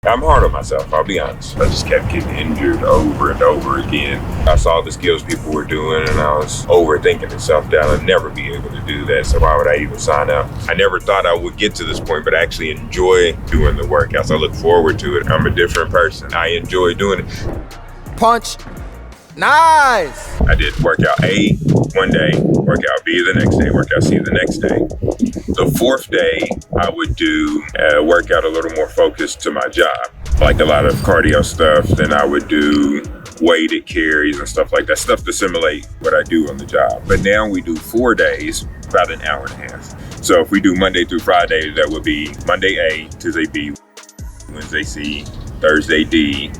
I'm hard on myself, I'll be honest. I just kept getting injured over and over again. I saw the skills people were doing and I was overthinking and self-doubt. I'd never be able to do that, so why would I even sign up? I never thought I would get to this point, but I actually enjoy doing the workouts. I look forward to it. I'm a different person. I enjoy doing it. Punch. Nice! I did workout A one day, workout B the next day, workout C the next day. The fourth day, I would do a workout a little more focused to my job, like a lot of cardio stuff. Then I would do weighted carries and stuff like that, stuff to simulate what I do on the job. But now we do 4 days, about an hour and a half. So if we do Monday through Friday, that would be Monday A, Tuesday B, Wednesday C, Thursday D,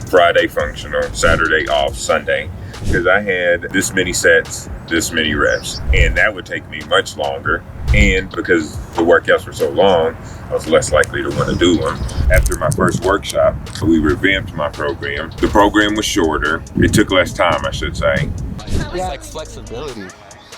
Friday functional, Saturday off, Sunday. Because I had this many sets, this many reps, and that would take me much longer. And because the workouts were so long, I was less likely to want to do them. After my first workshop, we revamped my program. The program was shorter. It took less time, I should say. It's like flexibility.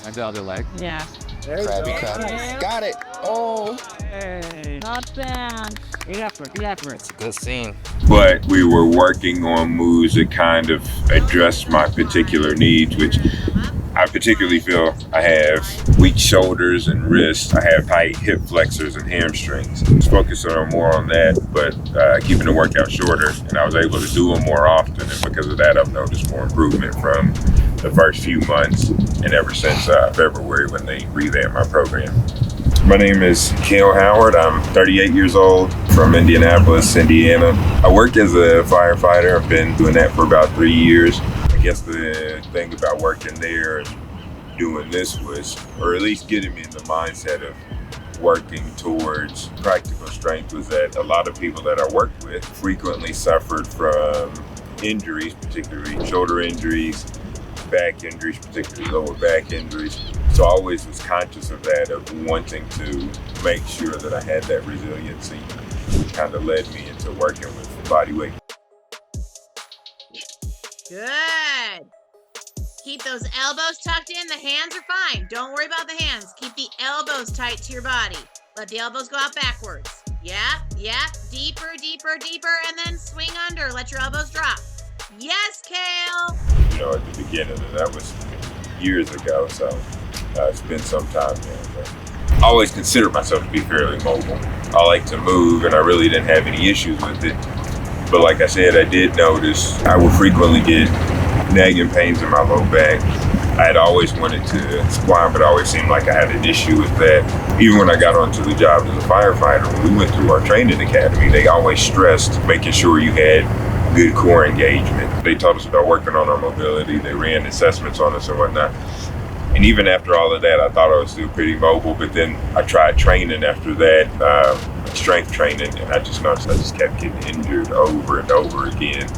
And the other leg. Yeah. Crabby crab. Got it. Oh. Hey. Not bad. Good effort. Good effort. It's a good scene. But we were working on moves that kind of address my particular needs, which I particularly feel I have weak shoulders and wrists. I have tight hip flexors and hamstrings. I was focusing on more on that, but keeping the workout shorter, and I was able to do them more often. And because of that, I've noticed more improvement from the first few months and ever since February when they revamped my program. My name is Kale Howard. I'm 38 years old from Indianapolis, Indiana. I work as a firefighter. I've been doing that for about 3 years. I guess the thing about working there and doing this was, or at least getting me in the mindset of working towards practical strength, was that a lot of people that I worked with frequently suffered from injuries, particularly shoulder injuries, back injuries, particularly lower back injuries. So I always was conscious of that, of wanting to make sure that I had that resiliency, which kind of led me into working with body weight. Good. Keep those elbows tucked in. The hands are fine. Don't worry about the hands. Keep the elbows tight to your body. Let the elbows go out backwards. Yeah. Deeper, deeper, deeper, and then swing under. Let your elbows drop. Yes, Kale. You know, at the beginning, and that was years ago, so it's been some time now. But I always considered myself to be fairly mobile. I like to move, and I really didn't have any issues with it. But like I said, I did notice I would frequently get nagging pains in my low back. I had always wanted to squat, but it always seemed like I had an issue with that. Even when I got onto the job as a firefighter, when we went through our training academy, they always stressed making sure you had good core engagement. They taught us about working on our mobility. They ran assessments on us and whatnot. And even after all of that, I thought I was still pretty mobile, but then I tried training after that, strength training, and I just noticed I just kept getting injured over and over again.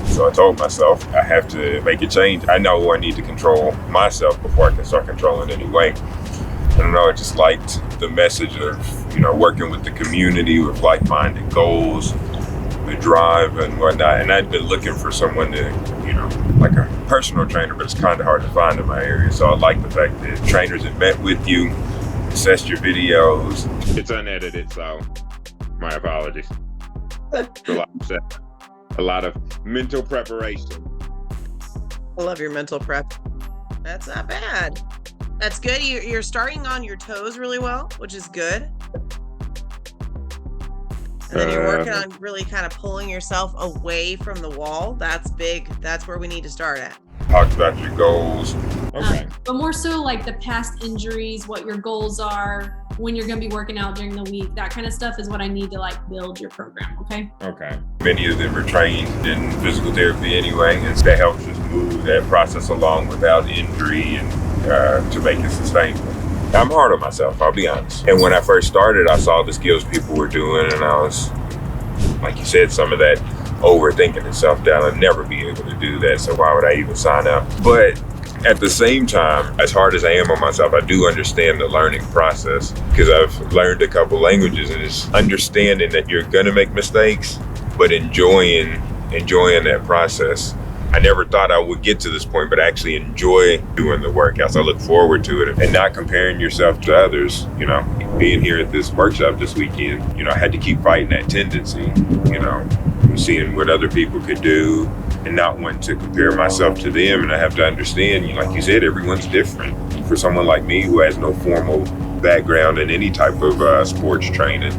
So I told myself I have to make a change. I know I need to control myself before I can start controlling any weight. I don't know, I just liked the message of, you know, working with the community with like-minded goals, the drive and whatnot. And I'd been looking for someone to, you know, like a personal trainer, but it's kind of hard to find in my area. So I like the fact that trainers have met with you, assessed your videos. It's unedited, so my apologies. A lot of mental preparation. I love your mental prep. That's not bad. That's good. You're starting on your toes really well, which is good. And then you're working on really kind of pulling yourself away from the wall. That's big. That's where we need to start at. Talked about your goals. Okay. But more so like the past injuries, what your goals are, when you're going to be working out during the week, that kind of stuff is what I need to like build your program. Okay. Many of them are trained in physical therapy anyway, and that helps us move that process along without injury and to make it sustainable. I'm hard on myself, I'll be honest. And when I first started, I saw the skills people were doing, and I was, like you said, some of that overthinking and self-doubt. I'd never be able to do that, so why would I even sign up? But at the same time, as hard as I am on myself, I do understand the learning process, because I've learned a couple languages, and it's understanding that you're gonna make mistakes, but enjoying that process. I never thought I would get to this point, but actually enjoy doing the workouts. I look forward to it and not comparing yourself to others. You know, being here at this workshop this weekend, you know, I had to keep fighting that tendency, you know, seeing what other people could do and not wanting to compare myself to them. And I have to understand, like you said, everyone's different. For someone like me who has no formal background in any type of sports training,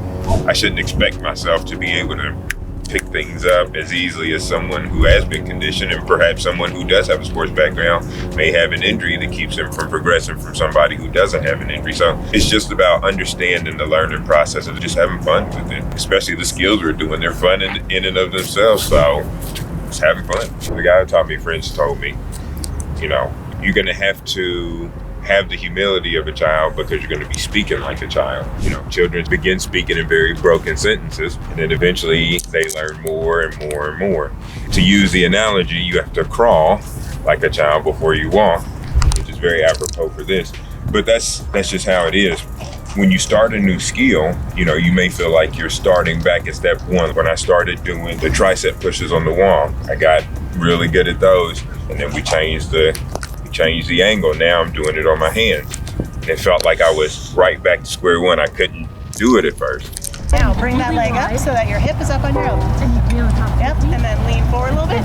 I shouldn't expect myself to be able to pick things up as easily as someone who has been conditioned, and perhaps someone who does have a sports background may have an injury that keeps them from progressing from somebody who doesn't have an injury. So it's just about understanding the learning process and just having fun with it. Especially the skills we're doing, they're fun in and of themselves, so just having fun. The guy who taught me French told me, you know, you're gonna have to have the humility of a child because you're going to be speaking like a child. You know, children begin speaking in very broken sentences, and then eventually they learn more and more and more. To use the analogy, you have to crawl like a child before you walk, which is very apropos for this. But that's just how it is. When you start a new skill, you know, you may feel like you're starting back at step one. When I started doing the tricep pushes on the wall, I got really good at those, and then we changed the angle. Now I'm doing it on my hands. It felt like I was right back to square one. I couldn't do it at first. Now bring that leg up so that your hip is up on your elbow. Yep, and then lean forward a little bit.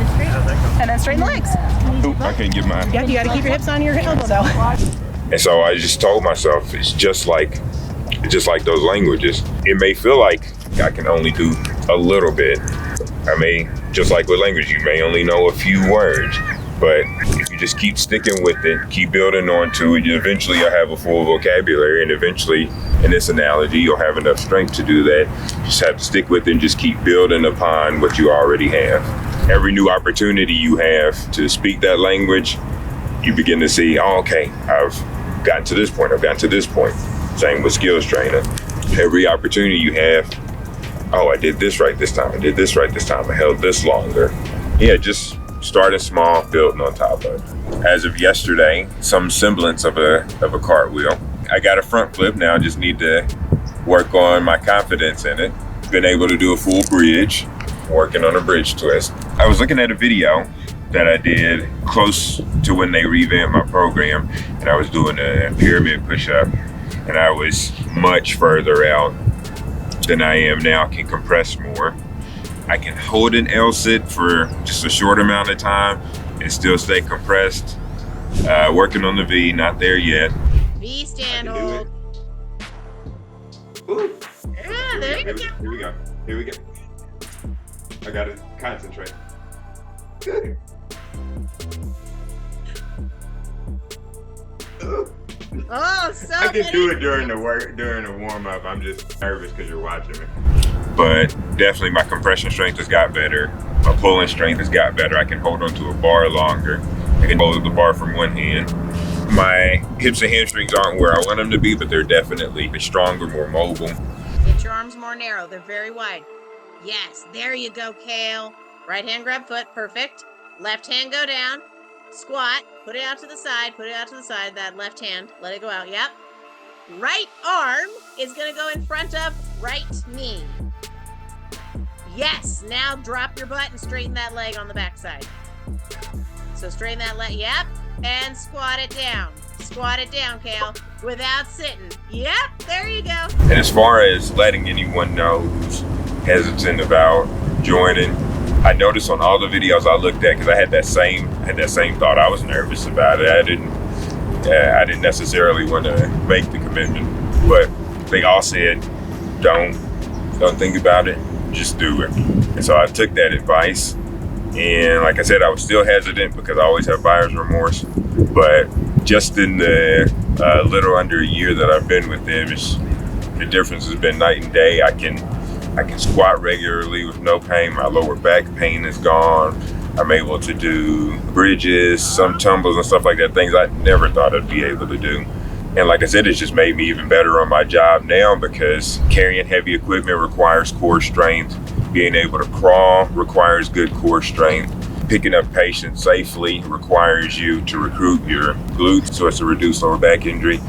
And then straighten the legs. Oop, I couldn't get mine. Yep, you gotta keep your hips on your elbows though. And so I just told myself, it's just like those languages. It may feel like I can only do a little bit. I may, just like with language, you may only know a few words. But if you just keep sticking with it, keep building onto it, eventually you'll have a full vocabulary, and eventually, in this analogy, you'll have enough strength to do that. You just have to stick with it and just keep building upon what you already have. Every new opportunity you have to speak that language, you begin to see, oh, okay, I've gotten to this point, I've gotten to this point. Same with skills training. Every opportunity you have, oh, I did this right this time, I did this right this time, I held this longer. Yeah, just starting small, building on top of it. As of yesterday, some semblance of a cartwheel. I got a front flip now, I just need to work on my confidence in it. Been able to do a full bridge, working on a bridge twist. I was looking at a video that I did close to when they revamped my program, and I was doing a pyramid push-up, and I was much further out than I am now, can compress more. I can hold an L-sit for just a short amount of time and still stay compressed. Working on the V, not there yet. V stand hold. Ooh. Yeah, there you go. Here we go. Here we go. I gotta concentrate. Good. Oh, so I can many. do it during the warm-up. I'm just nervous because you're watching me. But definitely my compression strength has got better. My pulling strength has got better. I can hold onto a bar longer. I can hold the bar from one hand. My hips and hamstrings aren't where I want them to be, but they're definitely stronger, more mobile. Get your arms more narrow. They're very wide. Yes, there you go, Kale. Right hand grab foot. Perfect. Left hand go down. Squat. Put it out to the side. Put it out to the side. That left hand. Let it go out. Yep. Right arm is going to go in front of right knee. Yes. Now drop your butt and straighten that leg on the backside. So straighten that leg. Yep. And squat it down. Squat it down, Kale, without sitting. Yep. There you go. And as far as letting anyone know who's hesitant about joining, I noticed on all the videos I looked at, because I had that same thought. I was nervous about it. I didn't necessarily want to make the commitment, but they all said, don't think about it, just do it. And so I took that advice, and like I said, I was still hesitant because I always have buyer's remorse, but just in the little under a year that I've been with them, the difference has been night and day. I can squat regularly with no pain. My lower back pain is gone. I'm able to do bridges, some tumbles and stuff like that, things I never thought I'd be able to do. And like I said, it's just made me even better on my job now, because carrying heavy equipment requires core strength. Being able to crawl requires good core strength. Picking up patients safely requires you to recruit your glutes so as to reduce lower back injury.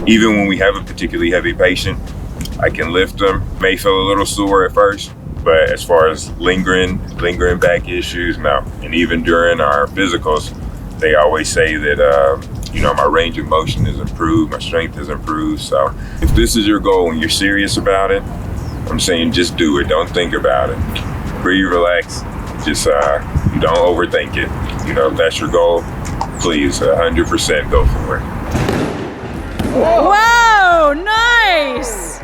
Even when we have a particularly heavy patient, I can lift them. May feel a little sore at first, But as far as lingering back issues, no. And even during our physicals, they always say that, you know, my range of motion is improved, my strength is improved. So if this is your goal and you're serious about it, I'm saying just do it. Don't think about it. Breathe, relax. Just you don't overthink it. You know, if that's your goal, please 100% go for it. Whoa, nice!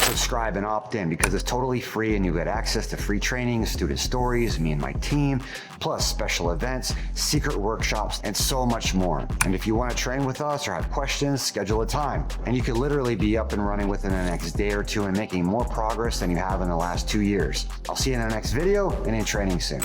Subscribe and opt in because it's totally free and you get access to free training, student stories, me and my team, plus special events, secret workshops, and so much more. And if you want to train with us or have questions, schedule a time. And you could literally be up and running within the next day or two and making more progress than you have in the last 2 years. I'll see you in the next video and in training soon.